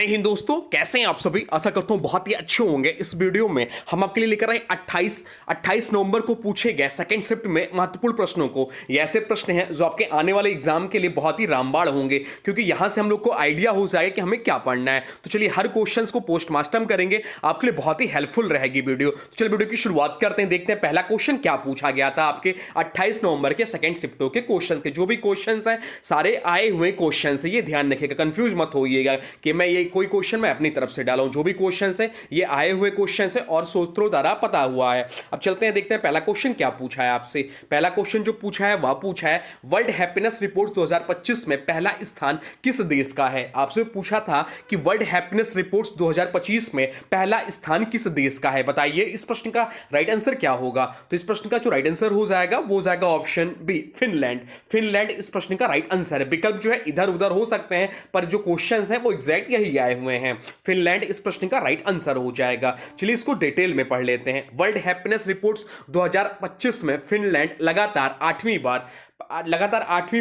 जय हिंद दोस्तों, कैसे हैं आप सभी। आशा करता हूं बहुत ही अच्छे होंगे। इस वीडियो में हम आपके लिए लेकर आए 28 नवंबर को पूछे गए सेकंड शिफ्ट में महत्वपूर्ण प्रश्नों को। ये ऐसे प्रश्न हैं जो आपके आने वाले एग्जाम के लिए बहुत ही रामबाण होंगे, क्योंकि यहां से हम लोग को आइडिया हो जाएगा कि हमें क्या पढ़ना है। तो चलिए हर क्वेश्चन को पोस्टमास्टम करेंगे, आपके लिए बहुत ही हेल्पफुल रहेगी वीडियो। तो चलिए वीडियो की शुरुआत करते हैं, देखते हैं पहला क्वेश्चन क्या पूछा गया था आपके 28 नवंबर के सेकंड शिफ्टों के क्वेश्चन के। जो भी क्वेश्चन हैं सारे आए हुए क्वेश्चन है, ये ध्यान रखिएगा, कंफ्यूज मत होइएगा कि मैं ये कोई क्वेश्चन मैं अपनी तरफ से डाला हूं। जो भी क्वेश्चंस है ये आए हुए क्वेश्चंस है और सूत्रों द्वारा पता हुआ है। अब चलते हैं, देखते हैं पहला क्वेश्चन क्या पूछा है आपसे। पहला क्वेश्चन जो पूछा है वह पूछा है वर्ल्ड हैप्पीनेस रिपोर्ट 2025 में पहला स्थान किस देश का है। आपसे पूछा था कि वर्ल्ड हैप्पीनेस रिपोर्ट्स 2025 में पहला स्थान किस देश का है, बताइए इस प्रश्न का राइट आंसर क्या होगा। तो इस प्रश्न का जो राइट आंसर हो जाएगा वो हो जाएगा ऑप्शन बी, फिनलैंड। फिनलैंड इस प्रश्न का राइट आंसर है। विकल्प जो है इधर उधर हो सकते हैं, पर जो क्वेश्चन है वो एग्जैक्ट यही आए हुए हैं। फिनलैंड इस प्रश्न का राइट आंसर हो जाएगा। चलिए इसको डिटेल में पढ़ लेते हैं। वर्ल्ड हैप्पीनेस रिपोर्ट्स 2025 में फिनलैंड लगातार आठवीं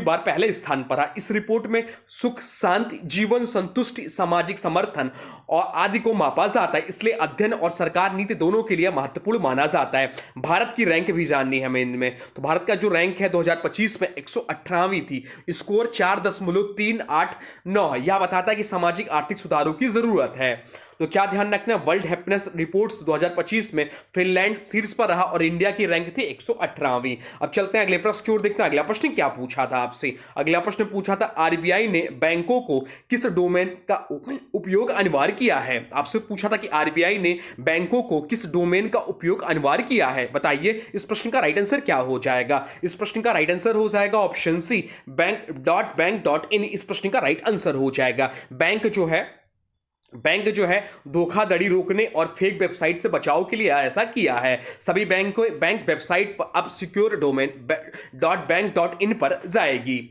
बार पहले स्थान पर है। इस रिपोर्ट में सुख, शांति, जीवन, संतुष्टि, सामाजिक समर्थन और आदि को मापा जाता है, इसलिए अध्ययन और सरकार नीति दोनों के लिए महत्वपूर्ण माना जाता है। भारत की रैंक भी जाननी है हमें इनमें। तो भारत का जो रैंक है 2025 में 118वीं थी, स्कोर 4.389 है। यह बताता है कि सामाजिक आर्थिक सुधारों की जरूरत है। तो क्या ध्यान रखना, वर्ल्ड हैप्पीनेस रिपोर्ट्स 2025 में फिनलैंड शीर्ष पर रहा और इंडिया की रैंक थी 118वीं। अब चलते हैं अगले प्रश्न की ओर, देखते हैं अगला प्रश्न क्या पूछा था आपसे। अगला प्रश्न पूछा था आरबीआई ने बैंकों को किस डोमेन का उपयोग अनिवार्य किया है। आपसे पूछा था कि आरबीआई ने बैंकों को किस डोमेन का उपयोग अनिवार्य किया है, बताइए इस प्रश्न का राइट आंसर क्या हो जाएगा। इस प्रश्न का राइट आंसर हो जाएगा ऑप्शन सी, बैंक.इन। इस प्रश्न का राइट आंसर हो जाएगा। बैंक जो है धोखाधड़ी रोकने और फेक वेबसाइट से बचाव के लिए ऐसा किया है। सभी बैंक वेबसाइट पर अब सिक्योर डोमेन .बैंक.इन पर जाएगी।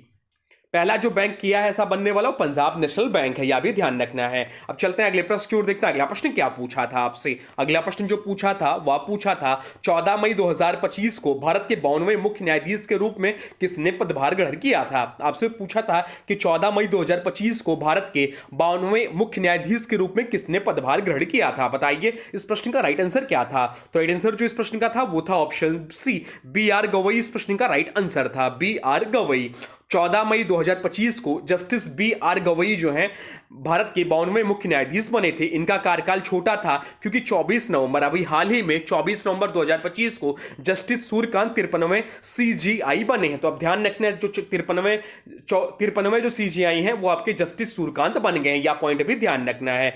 पहला जो बैंक किया है ऐसा बनने वाला पंजाब नेशनल बैंक है, यह भी ध्यान रखना है। अब चलते हैं अगले प्रश्न की ओर, देखते हैं अगला प्रश्न क्या पूछा था आपसे। अगला प्रश्न जो पूछा था वह पूछा था 14 मई 2025 को भारत के 92वें मुख्य न्यायाधीश के रूप में किसने पदभार ग्रहण किया था। आपसे पूछा था कि 14 मई 2025 को भारत के 92वें मुख्य न्यायाधीश के रूप में किसने पदभार ग्रहण किया था, बताइए इस प्रश्न का राइट आंसर क्या था। तो राइट आंसर जो इस प्रश्न का था वो था ऑप्शन सी, बी.आर. गवई। इस प्रश्न का राइट आंसर था बी.आर. गवई। 14 मई 2025 को जस्टिस बी.आर. गवई जो हैं भारत के 92वें मुख्य न्यायाधीश बने थे। इनका कार्यकाल छोटा था क्योंकि 24 नवंबर अभी हाल ही में 24 नवंबर 2025 को जस्टिस सूर्यकांत 53वें सीजीआई बने हैं। तो अब ध्यान रखना जो 53वें जो सीजीआई हैं वो आपके जस्टिस सूर्यकांत बन गए हैं, या पॉइंट भी ध्यान रखना है।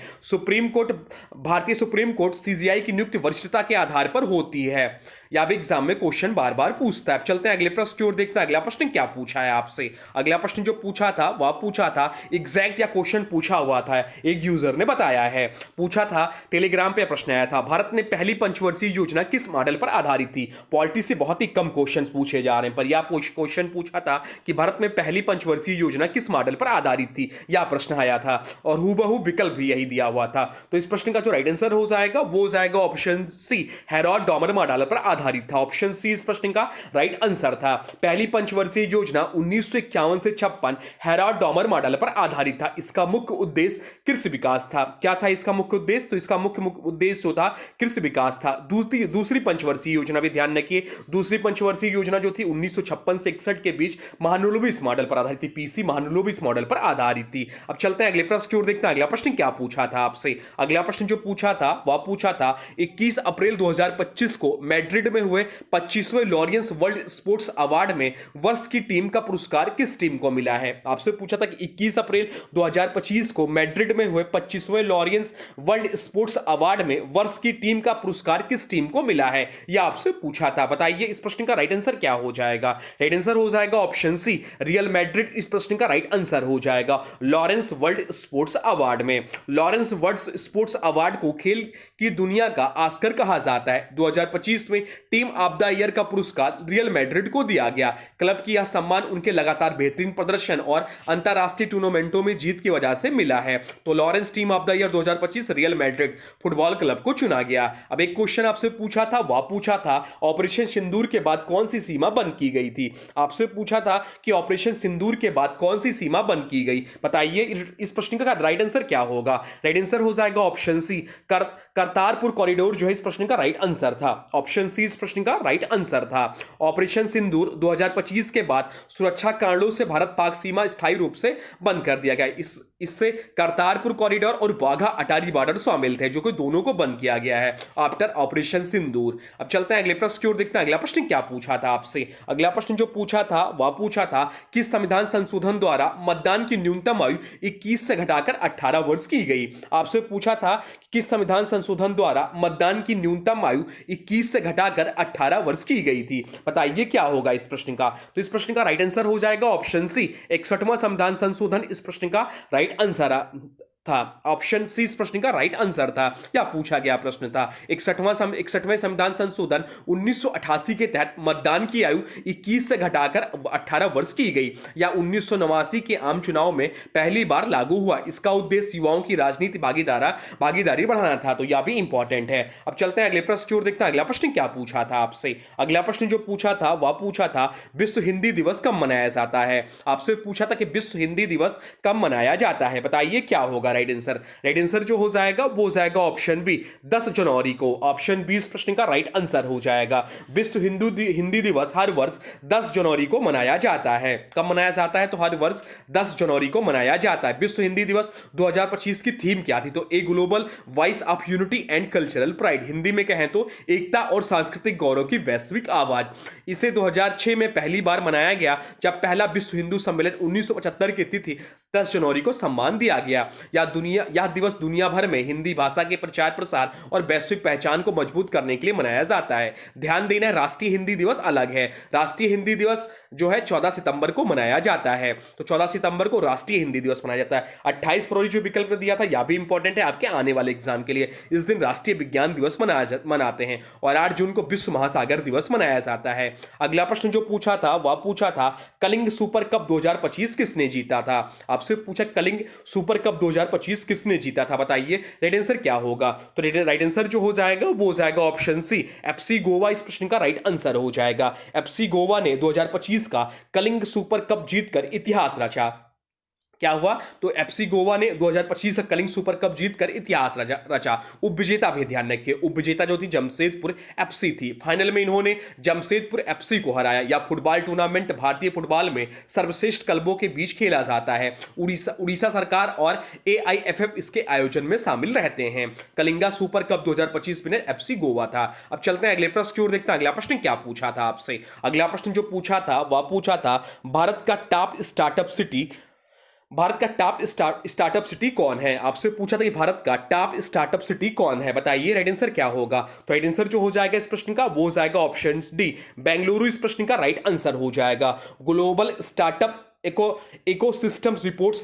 भारतीय सुप्रीम कोर्ट सीजीआई की नियुक्ति वरिष्ठता के आधार पर होती है, या भी एग्जाम में क्वेश्चन बार बार पूछता है। चलते हैं अगले प्रश्न की ओर, देखते हैं अगला प्रश्न क्या पूछा है आपसे। अगला प्रश्न जो पूछा था वह पूछा था एग्जैक्ट या क्वेश्चन पूछा हुआ था, एक यूजर ने बताया है। पूछा था टेलीग्राम पे प्रश्न आया था, भारत ने पहली पंचवर्षीय योजना किस मॉडल पर आधारित थी। पॉलिटी से बहुत ही कम क्वेश्चन पूछे जा रहे हैं, पर यह क्वेश्चन पूछा था कि भारत में पहली पंचवर्षीय योजना किस मॉडल पर आधारित थी, यह प्रश्न आया था और हूबहू विकल्प भी यही दिया हुआ था। तो इस प्रश्न का जो राइट आंसर हो जाएगा वो हो जाएगा option C, Harold Domar model पर आधारित था। ऑप्शन सी इस प्रश्न का राइट आंसर था। पहली पंचवर्षीय योजना 1951 से 56 हेरोल्ड डॉमर मॉडल पर आधारित था। इसका मुख्य उद्देश्य कृषि विकास था। क्या था इसका मुख्य उद्देश्य, तो इसका मुख्य उद्देश्य जो था कृषि विकास था। दूसरी पंचवर्षीय योजना भी ध्यान रखिए, दूसरी पंचवर्षीय योजना जो थी 1956 से 61 के बीच महानुलोबिस मॉडल पर आधारित थी, पीसी महानुलोबिस मॉडल पर आधारित थी। अब चलते हैं अगले प्रश्न की ओर, देखते हैं अगला प्रश्न क्या पूछा था आपसे। अगला प्रश्न जो पूछा था वह पूछा था 21 अप्रैल 2025 को मैड्रिड में हुए 25वें लॉरेंस वर्ल्ड स्पोर्ट्स अवार्ड में वर्ष की टीम का पुरस्कार किस टीम को मिला है। आपसे पूछा था कि 21 अप्रैल 2025 को मैड्रिड में हुए 25वें लॉरेंस वर्ल्ड स्पोर्ट्स अवार्ड में वर्ष की टीम का पुरस्कार किस टीम को मिला है, यह आपसे पूछा था। बताइए इस प्रश्न का राइट आंसर क्या हो जाएगा। राइट आंसर हो जाएगा ऑप्शन सी, रियल मैड्रिड। इस प्रश्न का राइट आंसर हो जाएगा लॉरेंस वर्ल्ड स्पोर्ट्स अवार्ड में। लॉरेंस वर्ल्ड स्पोर्ट्स अवार्ड को खेल की दुनिया का ऑस्कर कहा जाता है। 2025 में टीम ऑफ द ईयर का पुरस्कार रियल मैड्रिड को दिया गया। क्लब की यह सम्मान उनके लगातार बेहतरीन प्रदर्शन और अंतरराष्ट्रीय टूर्नामेंटों में जीत की वजह से मिला है। तो Lawrence team of the year 2025 real Madrid football club को चुना गया। अब एक क्वेश्चन आपसे पूछा था, वह पूछा था ऑपरेशन सिंदूर के बाद कौन सी सीमा बंद की गई थी। आपसे पूछा था कि ऑपरेशन सिंदूर के बाद कौन सी सीमा बंद की गई। बताइए इस प्रश्न का राइट आंसर क्या होगा। राइट आंसर हो जाएगा ऑप्शन सी, करतारपुर कॉरिडोर जो है इस प्रश्न का राइट आंसर था। ऑप्शन सी इस प्रश्न का राइट आंसर था। ऑपरेशन सिंदूर 2025 के बाद सुरक्षा कारणों से भारत पाक सीमा स्थायी रूप से बंद कर दिया गया। इससे करतारपुर कॉरिडोर और वाघा अटारी बॉर्डर शामिल थे, जो कि दोनों को बंद किया गया है आफ्टर ऑपरेशन सिंदूर। अब चलते हैं अगले प्रश्न की ओर, देखते हैं अगला प्रश्न क्या पूछा था आपसे। अगला प्रश्न जो पूछा था वह पूछा था कि संविधान संशोधन द्वारा मतदान की न्यूनतम आयु 21 से घटाकर 18 वर्ष की गई। आपसे पूछा था कि किस संविधान संशोधन द्वारा मतदान की न्यूनतम आयु 21 से घटाकर 18 वर्ष की गई थी। बताइए क्या होगा इस प्रश्न का। तो इस प्रश्न का राइट आंसर हो जाएगा ऑप्शन सी, 61वां संविधान संशोधन इस प्रश्न का राइट आंसर था। ऑप्शन सी इस प्रश्न का राइट आंसर था, या पूछा गया प्रश्न था। 61वें संविधान संशोधन 1988 के तहत मतदान की आयु 21 से घटाकर 18 वर्ष की गई, या 1989 के आम चुनाव में पहली बार लागू हुआ। इसका उद्देश्य युवाओं की राजनीति भागीदारी बढ़ाना था। तो यह भी इंपॉर्टेंट है। अब चलते हैं अगले प्रश्न की ओर, देखते हैं अगला प्रश्न क्या पूछा था आपसे। अगला प्रश्न जो पूछा था वह पूछा था विश्व हिंदी दिवस कब मनाया जाता है। आपसे पूछा था कि विश्व हिंदी दिवस कब मनाया जाता है। बताइए क्या होगा राइट आंसर जो हो जाएगा वो हो जाएगा ऑप्शन बी, 10 जनवरी को। ऑप्शन बी इस प्रश्न का राइट आंसर हो जाएगा। विश्व हिंदी दिवस हर वर्ष 10 जनवरी को मनाया जाता है। कब मनाया जाता है? तो हर वर्ष 10 जनवरी को मनाया जाता है। विश्व हिंदी दिवस 2025 की थीम क्या थी? तो a global voice of unity and cultural pride, Hindi में कहें तो एकता और सांस्कृतिक गौरव की वैश्विक आवाज। इसे 2006 में पहली बार मनाया गया, जब पहला विश्व हिंदू सम्मेलन 1975 की तिथि 10 जनवरी को सम्मान दिया गया। यह दिवस दुनिया भर में हिंदी भाषा के प्रचार प्रसार और वैश्विक पहचान को मजबूत करने के लिए मनाया जाता है। ध्यान देना है, राष्ट्रीय हिंदी दिवस अलग है। राष्ट्रीय हिंदी दिवस जो है 14 सितंबर को मनाया जाता है। तो 14 सितंबर को राष्ट्रीय हिंदी दिवस मनाया जाता है। 28 फरवरी जो विकल्प दिया था यह भी इंपॉर्टेंट है आपके आने वाले एग्जाम के लिए। इस दिन राष्ट्रीय विज्ञान दिवस मनाते हैं। और 8 जून को विश्व महासागर दिवस मनाया जाता है। अगला प्रश्न जो पूछा था वह पूछा था कलिंग सुपर कप 2025 किसने जीता था। आपसे पूछा कलिंग सुपर कप 2025 किसने जीता था। बताइए राइट आंसर क्या होगा। तो राइट आंसर जो हो जाएगा वो हो जाएगा ऑप्शन सी, एफसी गोवा इस प्रश्न का राइट आंसर हो जाएगा। एफसी गोवा ने 2025 का कलिंग सुपर कप जीतकर इतिहास रचा। क्या हुआ? तो एफसी गोवा ने 2025 का कलिंग सुपर कप जीतकर इतिहास रचा। उपविजेता भी ध्यान रखिए, उपविजेता जो थी जमशेदपुर एफसी थी। फाइनल में इन्होंने जमशेदपुर एफसी को हराया। या फुटबॉल टूर्नामेंट भारतीय फुटबॉल में सर्वश्रेष्ठ क्लबों के बीच खेला जाता है। उड़ीसा सरकार और एआईएफएफ इसके आयोजन में शामिल रहते हैं। Kalinga super cup 2025 winner FC Goa था। अब चलते हैं अगले प्रश्न की ओर, देखते हैं अगला प्रश्न क्या पूछा था आपसे। अगला प्रश्न जो पूछा था वह पूछा था भारत का टॉप स्टार्टअप सिटी कौन है। आपसे पूछा था कि भारत का टॉप स्टार्टअप सिटी कौन है। बताइए राइट आंसर क्या होगा। तो राइट आंसर जो हो जाएगा इस प्रश्न का वो हो जाएगा ऑप्शन डी, बेंगलुरु इस प्रश्न का राइट आंसर हो जाएगा। ग्लोबल स्टार्टअप इकोसिस्टम्स रिपोर्ट्स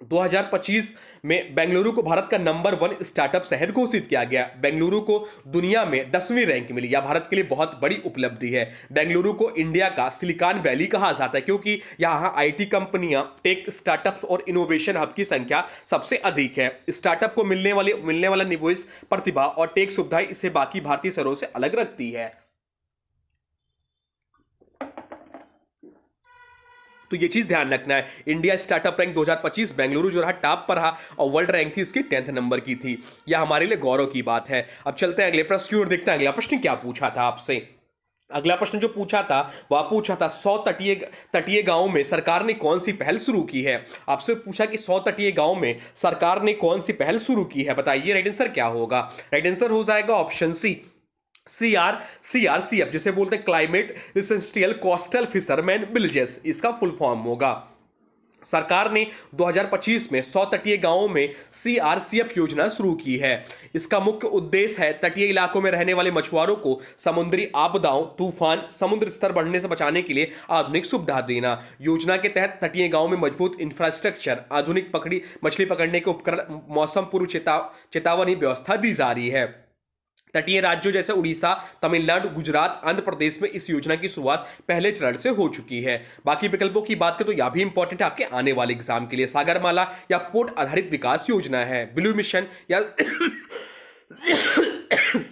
2025 में बेंगलुरु को भारत का नंबर 1 स्टार्टअप शहर घोषित किया गया। बेंगलुरु को दुनिया में 10वीं रैंक मिली। यह भारत के लिए बहुत बड़ी उपलब्धि है। बेंगलुरु को इंडिया का सिलिकॉन वैली कहा जाता है, क्योंकि यहाँ आईटी कंपनियां, टेक स्टार्टअप्स और इनोवेशन हब की संख्या सबसे अधिक है। स्टार्टअप को मिलने वाला निवेश, प्रतिभा और टेक सुविधाएं इसे बाकी भारतीय शहरों से अलग रखती है। तो ये चीज ध्यान रखना है। इंडिया स्टार्टअप रैंक 2025 बेंगलुरु जो रहा टॉप पर रहा, और वर्ल्ड रैंक थी इसकी 10th नंबर की थी। यह हमारे लिए गौरव की बात है। अब चलते हैं अगले प्रश्न की ओर, देखते हैं अगला प्रश्न क्या पूछा था आपसे। अगला प्रश्न जो पूछा था वह पूछा था 100 तटीय गांवों में सरकार ने कौन सी पहल शुरू की है। आपसे पूछा कि 100 तटीय गांवों में सरकार ने कौन सी पहल शुरू की है। बताइए राइट आंसर क्या होगा। राइट आंसर हो जाएगा ऑप्शन सी, CRCF जिसे बोलते हैं climate resistant coastal fisherman villages, इसका फुल फॉर्म होगा। सरकार ने 2025 में 100 तटीय गांवों में CRCF योजना शुरू की है। इसका मुख्य उद्देश्य है तटीय इलाकों में रहने वाले मछुआरों को समुद्री आपदाओं, तूफान, समुद्र स्तर बढ़ने से बचाने के लिए आधुनिक सुविधा देना। योजना के तहत तटीय गांवों में मजबूत इंफ्रास्ट्रक्चर, आधुनिक मछली पकड़ने के उपकरण, मौसम पूर्व चेतावनी व्यवस्था दी जा रही है। तटीय राज्यों जैसे उड़ीसा, तमिलनाडु, गुजरात, आंध्र प्रदेश में इस योजना की शुरुआत पहले चरण से हो चुकी है। बाकी विकल्पों की बात करें तो यह भी इंपॉर्टेंट है आपके आने वाले एग्जाम के लिए। सागरमाला या पोर्ट आधारित विकास योजना है। ब्लू मिशन या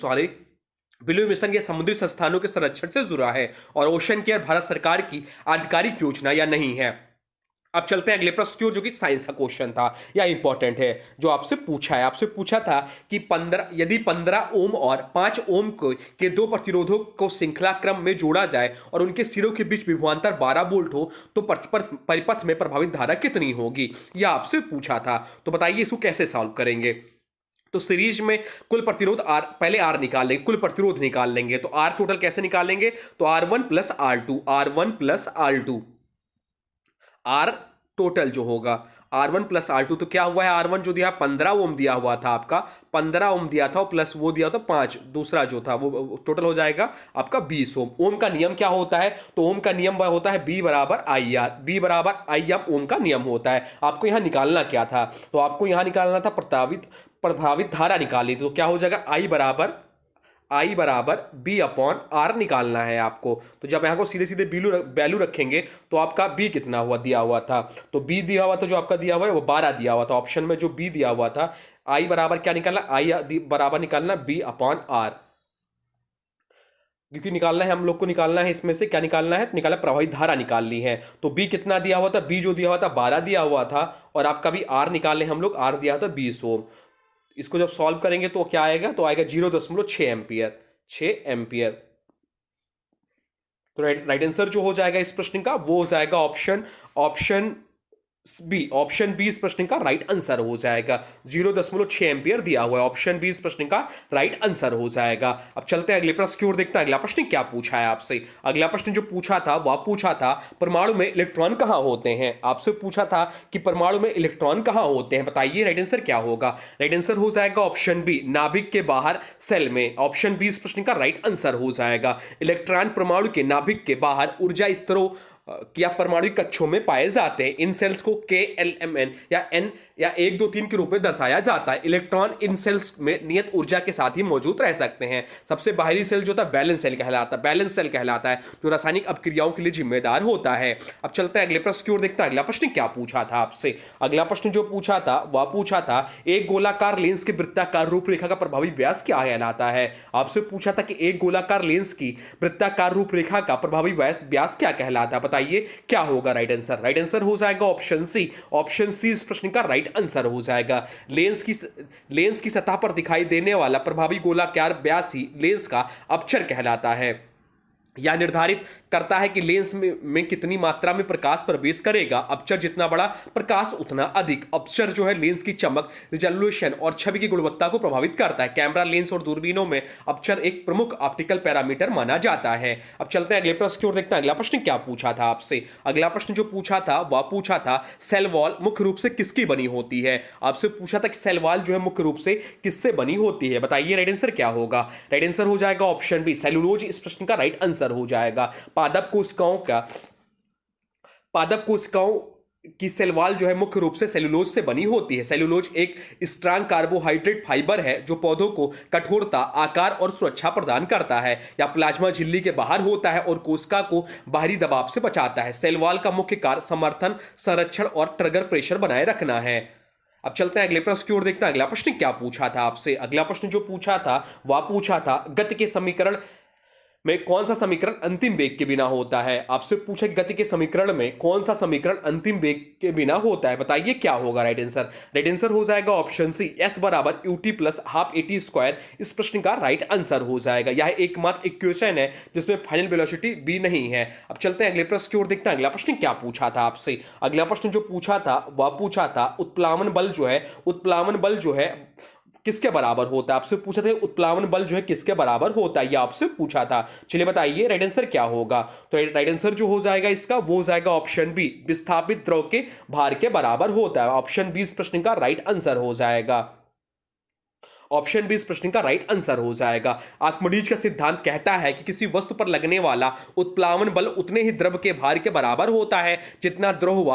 सॉरी ब्लू मिशन ये समुद्री संस्थानों के संरक्षण से जुड़ा है। और ओशन केयर भारत सरकार की आधिकारिक योजना या नहीं है। अब चलते हैं अगले प्रश्न की ओर, जो कि साइंस का क्वेश्चन था या इंपॉर्टेंट है, जो आपसे पूछा है। आपसे पूछा था कि 15 यदि 15 ओम और 5 ओम के दो प्रतिरोधों को श्रृंखला क्रम में जोड़ा जाए और उनके सिरों के बीच विभवांतर 12 वोल्ट हो तो परिपथ में प्रभावित धारा कितनी होगी, यह आपसे पूछा था। तो बताइए इसको कैसे सॉल्व करेंगे। तो सीरीज में कुल प्रतिरोध आर, पहले आर निकाल लेंगे, कुल प्रतिरोध निकाल लेंगे। तो आर टोटल कैसे निकालेंगे, तो R1 plus R2, R1 plus R2, are total जो होगा R1 प्लस R2। तो क्या हुआ है, R1 जो दिया 15 ओम दिया हुआ था आपका, 15 ओम दिया था, प्लस वो दिया था 5, दूसरा जो था वो टोटल हो जाएगा आपका 20 ओम। ओम का नियम क्या होता है, तो ओम का नियम होता है B बराबर IR, B बराबर IR ओम का नियम होता है। आपको यहाँ निकालना क्या था, तो आपको यहाँ निकालना था प्रभावित धारा निकाली। तो क्या हो जाएगा, I बराबर B अपॉन R निकालना है आपको। तो जब यहाँ को सीधे सीधे वैल्यू रखेंगे तो आपका B कितना हुआ दिया हुआ था, तो B दिया हुआ था, जो आपका दिया हुआ है वो 12 दिया हुआ था। ऑप्शन में जो B दिया हुआ था, I बराबर क्या निकालना, I बराबर निकालना B अपॉन R, क्योंकि निकालना है हम लोग को, निकालना है इसमें से क्या निकालना है, निकाला प्रवाहित धारा निकालनी है। तो B कितना दिया हुआ था, B जो दिया हुआ था 12 दिया हुआ था, और आपका भी R निकाले हम लोग, R दिया था 20 ओम। इसको जब सॉल्व करेंगे तो क्या आएगा, तो आएगा 0.6 एम्पियर, 6 एम्पियर। तो राइट आंसर जो हो जाएगा इस प्रश्न का वो हो जाएगा ऑप्शन बी इस प्रश्न का राइट आंसर हो जाएगा। 0.6 एम्पियर दिया हुआ है, ऑप्शन बी इस प्रश्न का राइट आंसर हो जाएगा। अब चलते हैं अगले प्रश्न की ओर, देखते हैं अगला प्रश्न क्या पूछा है आपसे। अगला प्रश्न जो पूछा था वह पूछा था परमाणु में इलेक्ट्रॉन कहां होते हैं। आपसे पूछा था कि परमाणु में इलेक्ट्रॉन कहां होते हैं, बताइए राइट आंसर क्या होगा। राइट आंसर हो जाएगा ऑप्शन बी, नाभिक के बाहर सेल में। ऑप्शन बी इस प्रश्न का राइट आंसर हो जाएगा। इलेक्ट्रॉन परमाणु के नाभिक के बाहर ऊर्जा स्तरों या परमाणु कक्षों में पाए जाते हैं। इन सेल्स को KLMN या N या 1 2 3 के रूप में दर्शाया जाता है। इलेक्ट्रॉन इन सेल्स में नियत ऊर्जा के साथ ही मौजूद रह सकते हैं। सबसे बाहरी सेल जो था बैलेंस सेल कहलाता है, जो रासायनिक अपक्रियाओं के लिए जिम्मेदार होता है। अब चलते हैं अगले प्रश्न की ओर, देखते हैं अगला प्रश्न क्या पूछा था आपसे। अगला प्रश्न जो पूछा था वह पूछा था एक गोलाकार लेंस की वृत्ताकार रूपरेखा का प्रभावी व्यास क्या कहलाता है। आपसे पूछा था कि एक गोलाकार लेंस की वृत्ताकार रूपरेखा का प्रभावी व्यास क्या कहलाता है, बताइए क्या होगा राइट आंसर। राइट आंसर हो जाएगा ऑप्शन सी इस प्रश्न का राइट आंसर हो जाएगा। लेंस की सतह पर दिखाई देने वाला प्रभावी गोलाकार व्यास ही लेंस का अपचर कहलाता है। यह निर्धारित करता है कि लेंस में कितनी मात्रा में प्रकाश प्रवेश करेगा। अपचर जितना बड़ा प्रकाश उतना अधिक। अपचर जो है लेंस की चमक, रिजोल्यूशन और छवि की गुणवत्ता को प्रभावित करता है। कैमरा लेंस और दूरबीनों में अपचर एक प्रमुख ऑप्टिकल पैरामीटर माना जाता है। अब चलते हैं अगले प्रश्न की ओर, देखते हैं अगला प्रश्न क्या पूछा था आपसे। अगला प्रश्न जो पूछा था वह पूछा था सेल वॉल मुख्य रूप से किसकी बनी होती है। आपसे पूछा था कि सेल वॉल जो है मुख्य रूप से किससे बनी होती है, बताइए राइट आंसर क्या होगा। राइट आंसर हो जाएगा ऑप्शन बी, सेलुलोज इस प्रश्न का राइट आंसर हो जाएगा। पादप कोशिकाओं की सेल वॉल जो है मुख्य रूप से सेलुलोज से बनी होती है। सेलुलोज एक स्ट्रांग कार्बोहाइड्रेट फाइबर है जो पौधों को कठोरता, आकार और सुरक्षा प्रदान करता है। या प्लाज्मा झिल्ली के बाहर होता है और कोशिका को बाहरी दबाव से बचाता है। सेल वॉल का मुख्य कार्य समर्थन, संरक्षण और ट्रिगर प्रेशर बनाए रखना है। अब चलते हैं अगले प्रश्न की ओर, देखते हैं अगला प्रश्न क्या पूछा था आपसे। अगला प्रश्न जो पूछा था वह पूछा था गति के समीकरण में कौन सा समीकरण अंतिम वेग के बिना होता है। आपसे पूछा गति के समीकरण में कौन सा समीकरण अंतिम वेग के बिना होता है, बताइए क्या होगा राइट आंसर। राइट आंसर हो जाएगा ऑप्शन सी, S बराबर ut plus half AT square इस प्रश्न का राइट आंसर हो जाएगा। यह एकमात्र इक्वेशन है जिसमें फाइनल वेलोसिटी b नहीं है। अब चलते हैं अगले प्रश्न की ओर, देखते हैं अगला प्रश्न क्या पूछा था आपसे। अगला प्रश्न जो पूछा था वह पूछा था उत्प्लावन बल जो है किसके बराबर होता है। आपसे पूछा था उत्प्लावन बल जो है किसके बराबर होता है, ये आपसे पूछा था। चलिए बताइए राइट आंसर क्या होगा। तो राइट आंसर जो हो जाएगा इसका वो हो जाएगा ऑप्शन बी, विस्थापित द्रव के भार के बराबर होता है। ऑप्शन बी इस प्रश्न का राइट आंसर हो जाएगा। ऑप्शन बी इस प्रश्न का राइट आंसर हो जाएगा। आर्किमिडीज का सिद्धांत कहता है कि किसी वस्तु पर लगने वाला उत्प्लावन बल उतने ही द्रव के भार के बराबर होता है जितना द्रव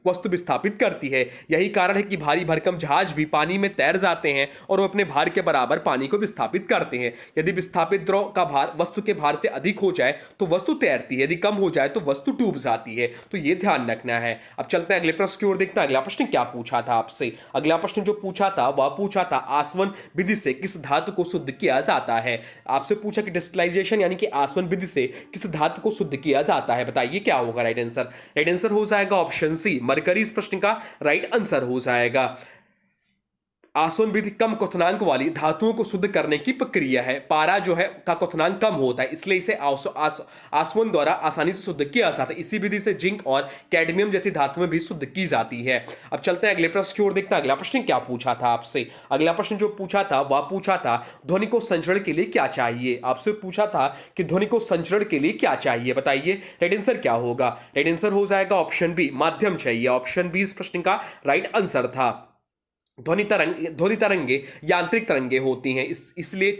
वस्तु विस्थापित करती है। यही कारण है कि भारी भरकम जहाज भी पानी में तैर जाते हैं और वो अपने भार के बराबर पानी को विस्थापित करते हैं। यदि विस्थापित द्रव का भार वस्तु के भार से अधिक हो जाए तो वस्तु तैरती है, यदि कम हो जाए तो वस्तु डूब जाती है। तो ये ध्यान रखना है। अब चलते हैं अगले प्रश्न की ओर, देखते हैं अगला प्रश्न क्या पूछा था आपसे। अगला प्रश्न जो पूछा था वह पूछा था आसवन विधि से किस धातु को शुद्ध किया जाता है। आपसे पूछा कि डिस्टिलाइजेशन यानी कि आसवन विधि से किस धातु को शुद्ध किया जाता है, बताइए क्या होगा राइट आंसर। राइट आंसर हो जाएगा ऑप्शन सी, मरकरी इस प्रश्न का राइट आंसर हो जाएगा। आसवन विधि कम क्वथनांक वाली धातुओं को शुद्ध करने की प्रक्रिया है। पारा जो है का क्वथनांक कम होता है, इसलिए इसे आसवन द्वारा आसानी से शुद्ध किया जाता है। इसी विधि से जिंक और कैडमियम जैसी धातुएं भी शुद्ध की जाती है। अब चलते हैं अगले प्रश्न की ओर, देखते हैं अगला प्रश्न क्या पूछा था आपसे। अगला प्रश्न जो पूछा था वह पूछा था ध्वनि को संचरण के लिए क्या चाहिए। आपसे पूछा था कि ध्वनि को संचरण के लिए क्या चाहिए, बताइए राइट आंसर क्या होगा। राइट आंसर हो जाएगा ऑप्शन बी, माध्यम चाहिए। ऑप्शन बी इस प्रश्न का राइट आंसर था। ध्वनि तरंगे यांत्रिक तरंगे होती हैं, इसलिए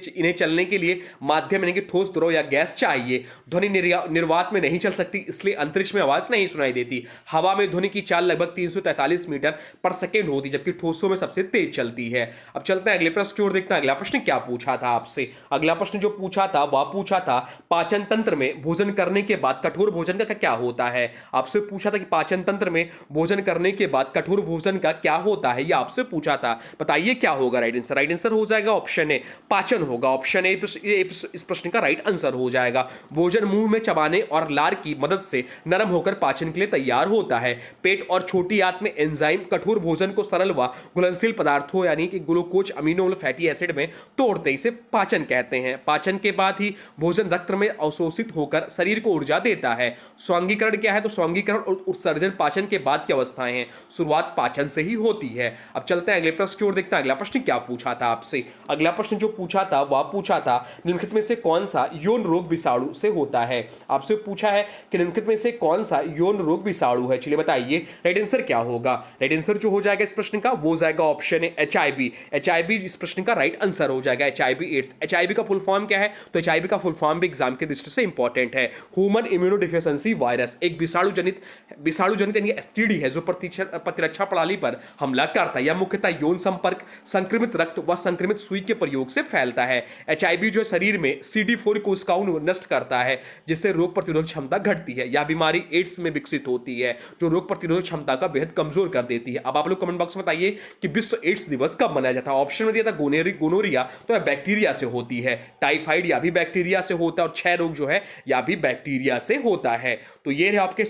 इन्हें चलने के लिए माध्यम यानी कि ठोस द्रव या गैस चाहिए। ध्वनि निर्वात में नहीं चल सकती, इसलिए अंतरिक्ष में आवाज नहीं सुनाई देती। हवा में ध्वनि की चाल लगभग 343 मीटर पर सेकेंड होती, जबकि ठोसों में सबसे तेज चलती है। अब चलते हैं अगले प्रश्न की ओर, देखते हैं अगला प्रश्न क्या पूछा था आपसे। अगला प्रश्न जो पूछा था वह पूछा था पाचन तंत्र में भोजन करने के बाद कठोर भोजन का क्या होता है। आपसे पूछा था कि पाचन तंत्र में भोजन करने के बाद कठोर भोजन का क्या होता है, यह से पूछा था, बताइए क्या होगा राइट आंसर। राइट आंसर हो जाएगा ऑप्शन ए, पाचन होगा। ऑप्शन ए इस प्रश्न का राइट आंसर हो जाएगा। भोजन मुंह में चबाने और लार की मदद से नरम होकर पाचन के लिए तैयार होता है। पेट और छोटी आंत में एंजाइम कठोर भोजन को सरल व घुलनशील पदार्थों यानी कि ग्लूकोज अमीनो फैटी एसिड में तोड़ते, इसे पाचन कहते हैं। पाचन के बाद ही भोजन रक्त में अवशोषित होकर शरीर को ऊर्जा देता है। स्वांगीकरण क्या है, तो स्वांगीकरण और उत्सर्जन पाचन के बाद की अवस्थाएं हैं। शुरुआत पाचन से ही होती है। अब चलते हैं अगले प्रश्न की ओर, देखते हैं अगला प्रश्न क्या पूछा था आपसे। अगला प्रश्न जो पूछा था वह पूछा था निम्नलिखित में से कौन सा यौन रोग विषाणु से होता है। आपसे पूछा है कि निम्नलिखित में से कौन सा यौन रोग विषाणु है, चलिए बताइए राइट आंसर क्या होगा। राइट आंसर जो हो जाएगा इस प्रश्न का वो जाएगा ऑप्शन ए, एचआईवी। एचआईवी इस प्रश्न का राइट आंसर हो जाएगा, एचआईवी एड्स। एचआईवी का फुल फॉर्म क्या है, तो एचआईवी का फुल फॉर्म भी एग्जाम के दृष्टि से इंपॉर्टेंट है। ह्यूमन इम्यूनोडिफिशियेंसी वायरस एक विषाणु जनित यानी एसटीडी है जो प्रतिरक्षा प्रणाली पर हमला करता है। यह मुख्यतः यौन संपर्क, संक्रमित रक्त व संक्रमित सुई के प्रयोग से फैलता है। एचआईवी जो शरीर में CD4 कोशिकाओं को नष्ट करता है, जिससे रोग प्रतिरोधक क्षमता घटती है। यह बीमारी एड्स में विकसित होती है, जो रोग प्रतिरोधक क्षमता का बेहद कमजोर कर देती है। अब आप लोग कमेंट बॉक्स में बताइए कि विश्व एड्स दिवस कब मनाया जाता है। ऑप्शन में दिया था गोनोरिया, तो यह बैक्टीरिया से होती है। टाइफाइड या भी बैक्टीरिया से होता है, और क्षय रोग जो है या भी बैक्टीरिया से होता है। तो ये है आपके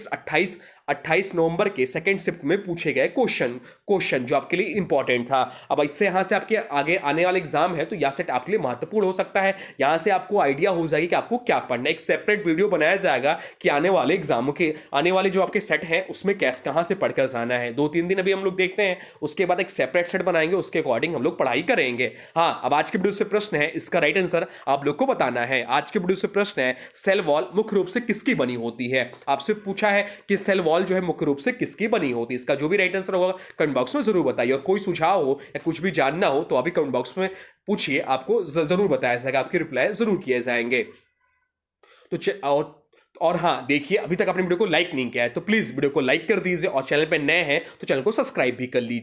28 नवंबर के सेकंड शिफ्ट में पूछे गए क्वेश्चन जो आपके लिए इंपॉर्टेंट था। अब इससे यहाँ से आपके आगे आने वाले एग्जाम है, तो यह सेट आपके लिए महत्वपूर्ण हो सकता है। यहाँ से आपको आइडिया हो जाएगी कि आपको क्या पढ़ना है। एक सेपरेट वीडियो बनाया जाएगा कि आने वाले एग्जामों के आने वाले जो आपके सेट हैं उसमें कहाँ से पढ़कर जाना है। 2-3 दिन अभी हम लोग देखते हैं, उसके बाद एक सेपरेट सेट बनाएंगे, उसके अकॉर्डिंग हम लोग पढ़ाई करेंगे। हाँ, अब आज के वीडियो से प्रश्न है, इसका राइट आंसर आप लोग को बताना है। आज के वीडियो से प्रश्न है सेल वॉल मुख्य रूप से किसकी बनी होती है। आपसे पूछा है कि सेल वॉल जो है मुख्य रूप से किसकी बनी होती है। इसका जो भी राइट आंसर होगा कमेंट बॉक्स में जरूर बताइए, और कोई सुझाव हो या कुछ भी जानना हो तो अभी कमेंट बॉक्स में पूछिए, आपको जरूर बताया जाएगा, आपके रिप्लाई जरूर किए जाएंगे। तो और हाँ, देखिए अभी तक आपने वीडियो को लाइक नहीं किया है तो प्लीज वीडियो को लाइक कर दीजिए, और चैनल पे नए हैं तो चैनल को सब्सक्राइब भी कर लीजिए।